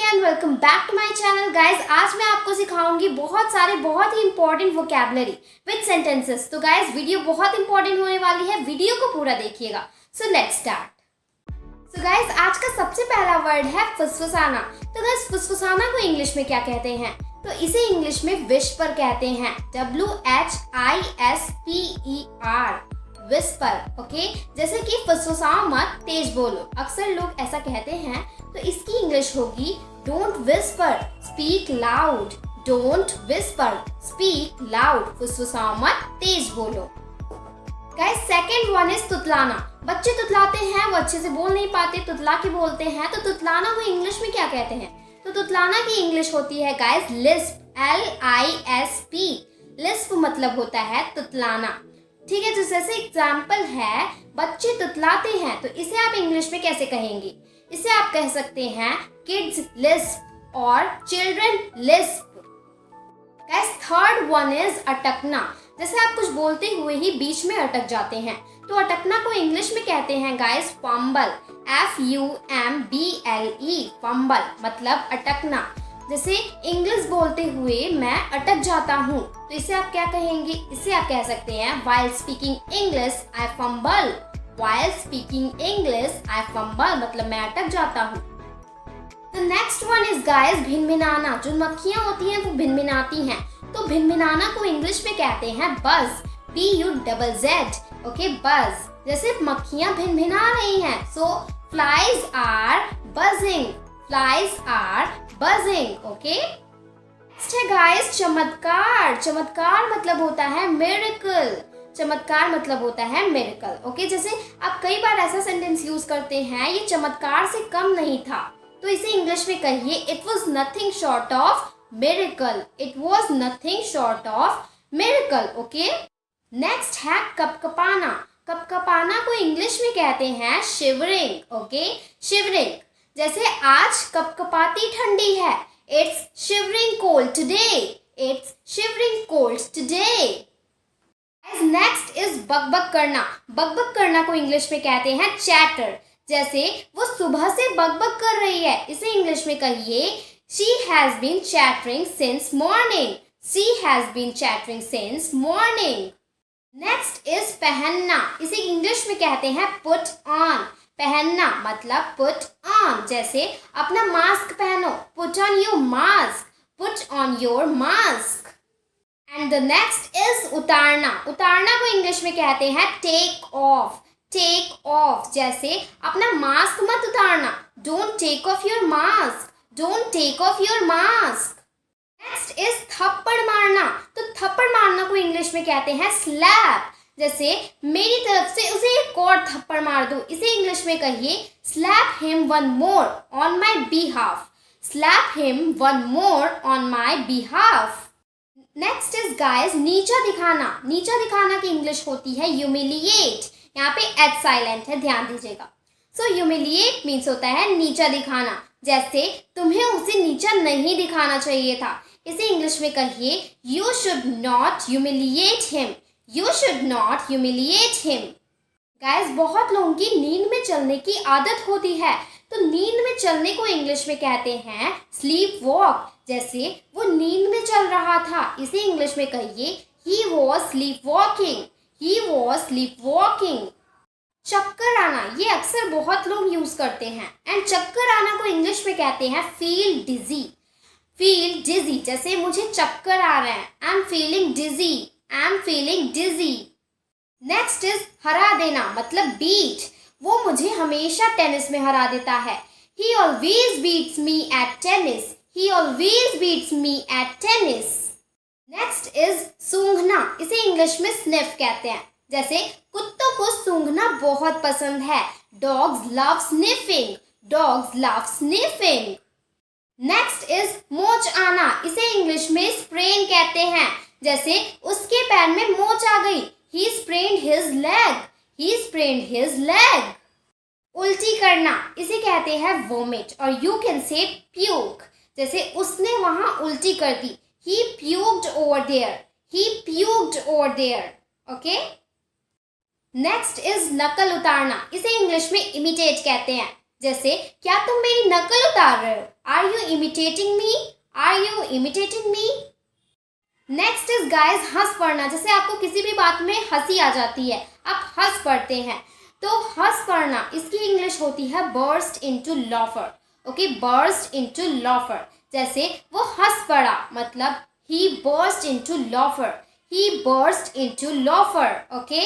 And welcome back to my channel guys. आज मैं आपको सिखाऊंगी बहुत सारे बहुत ही इंपॉर्टेंट वोकैबुलरी विद सेंटेंसेस। तो गाइस वीडियो बहुत इंपॉर्टेंट होने वाली है, वीडियो को पूरा देखिएगा। So let's start. So guys आज का सबसे पहला वर्ड है फुसफुसाना। तो गाइस फुसफुसाना को इंग्लिश में क्या कहते हैं? तो इसे इंग्लिश में विस्पर कहते हैं। WHISPER, whisper. ओके, जैसे कि फुसफुसाओ मत, तेज बोलो। अक्सर लोग ऐसा कहते हैं, तो इसकी इंग्लिश होगी don't whisper, speak loud. Don't whisper, speak loud. फुसफुसाओ मत, तेज बोलो। गाइस सेकंड वन इज तुतलाना। बच्चे तुतलाते हैं, वो अच्छे से बोल नहीं पाते, तुतला के बोलते हैं। तो तुतलाना को इंग्लिश में क्या कहते हैं? तो तुतलाना की इंग्लिश होती है गाइस लिस्प, LISP। लिस्प मतलब होता है तुतलाना। ठीक है, तो जैसे एग्जाम्पल है बच्चे तुतलाते हैं, तो इसे आप इंग्लिश में कैसे कहेंगे? इसे आप कह सकते हैं किड्स लिस्प और children lisp. Guys third one is अटकना। जैसे आप कुछ बोलते हुए ही बीच में अटक जाते हैं, तो अटकना को इंग्लिश में कहते हैं गाइस फंबल, FUMBLE, फंबल मतलब अटकना। जैसे इंग्लिश बोलते हुए मैं अटक जाता हूँ, तो इसे आप क्या कहेंगे? इसे आप कह सकते हैं while speaking English I fumble। while speaking English I fumble मतलब मैं अटक जाता हूँ। The next one is guys भिनभिनाना। जो मक्खियाँ होती हैं वो भिनभिनाती हैं, तो भिनभिनाना को इंग्लिश में कहते हैं buzz, BUZZ। Okay, buzz। जैसे मक्खियाँ भिनभिना रही हैं, so flies are buzzing। flies are buzzing। Okay, next है गाइस चमत्कार। चमत्कार मतलब होता है मिरेकल। चमत्कार मतलब होता है मिरेकल। ओके, जैसे आप कई बार ऐसा सेंटेंस यूज करते हैं, ये चमत्कार से कम नहीं था, तो इसे इंग्लिश में कहिए it was nothing short of miracle. It was nothing short of miracle. Okay, next है कपकपाना। कपकपाना को इंग्लिश में कहते हैं शिवरिंग। Okay, shivering. जैसे आज कपकपाती ठंडी है, it's shivering cold today. It's shivering cold today. Next is बकबक करना। बकबक करना को इंग्लिश में कहते हैं चैटर। जैसे वो सुबह से बकबक कर रही है, इसे इंग्लिश में कहिए she has been chattering since morning. She has been chattering since morning. Next is पहनना। इसे इंग्लिश में कहते हैं पुट ऑन। पहनना मतलब पुट ऑन। जैसे अपना मास्क पहनो, put on your mask. Put on your mask. And the next is उतारना। उतारना को इंग्लिश में कहते हैं टेक ऑफ। Take off. जैसे अपना मास्क मत उतारना, don't take off your mask. Don't take off your mask. Next is थप्पड़ मारना। तो थप्पड़ मारना को इंग्लिश में कहते हैं स्लैप। जैसे मेरी तरफ से उसे एक और थप्पड़ मार दो, इसे इंग्लिश में कहिए slap him one more on my behalf. Slap him one more on my behalf. Next is guys नीचा दिखाना। नीचा दिखाना की इंग्लिश होती है ह्यूमिलिएट। यहाँ पे एच साइलेंट है, ध्यान दीजिएगा। सो ह्यूमिलिएट मीन्स होता है नीचा दिखाना। जैसे तुम्हें उसे नीचा नहीं दिखाना चाहिए था, इसे इंग्लिश में कहिए you should not humiliate him. You should not humiliate him। Guys बहुत लोगों की नींद में चलने की आदत होती है, तो नींद में चलने को इंग्लिश में कहते हैं स्लीप वॉक। जैसे वो नींद में चल रहा था, इसे इंग्लिश में कहिए he was sleepwalking। he was sleepwalking। चक्कर आना, ये अक्सर बहुत लोग यूज करते हैं, एंड चक्कर आना को इंग्लिश में कहते हैं फील डिजी। फील डिजी। जैसे मुझे चक्कर आ रहे हैं, I am feeling dizzy. I'm feeling dizzy। Next is हरा देना मतलब beat। वो मुझे हमेशा टेनिस में हरा देता है। He always beats me at tennis। He always beats me at tennis। Next is सूंघना। इसे इंग्लिश में sniff कहते हैं। जैसे कुत्तों को सूंघना बहुत पसंद है, Dogs love sniffing। Dogs love sniffing। Next is मोच आना। इसे इंग्लिश में sprain कहते हैं। जैसे उसके पैर में मोच आ गई, he sprained his leg। he sprained his leg। उल्टी करना, इसे कहते हैं vomit और you can say puke। जैसे उसने वहां उल्टी कर दी, he puked over there। he puked over there। Okay, next is नकल उतारना। इसे इंग्लिश में imitate कहते हैं। जैसे क्या तुम मेरी नकल उतार रहे हो? Are you imitating me? Are you imitating me? Next is guys हंस पड़ना। जैसे आपको किसी भी बात में हंसी आ जाती है, आप हंस पड़ते हैं, तो हंस पड़ना इसकी इंग्लिश होती है burst into लाफर। Okay, burst into लाफर। जैसे वो हंस पड़ा, मतलब ही बर्स्ट इनटू लाफर, ही बर्स्ट इनटू लाफर। ओके,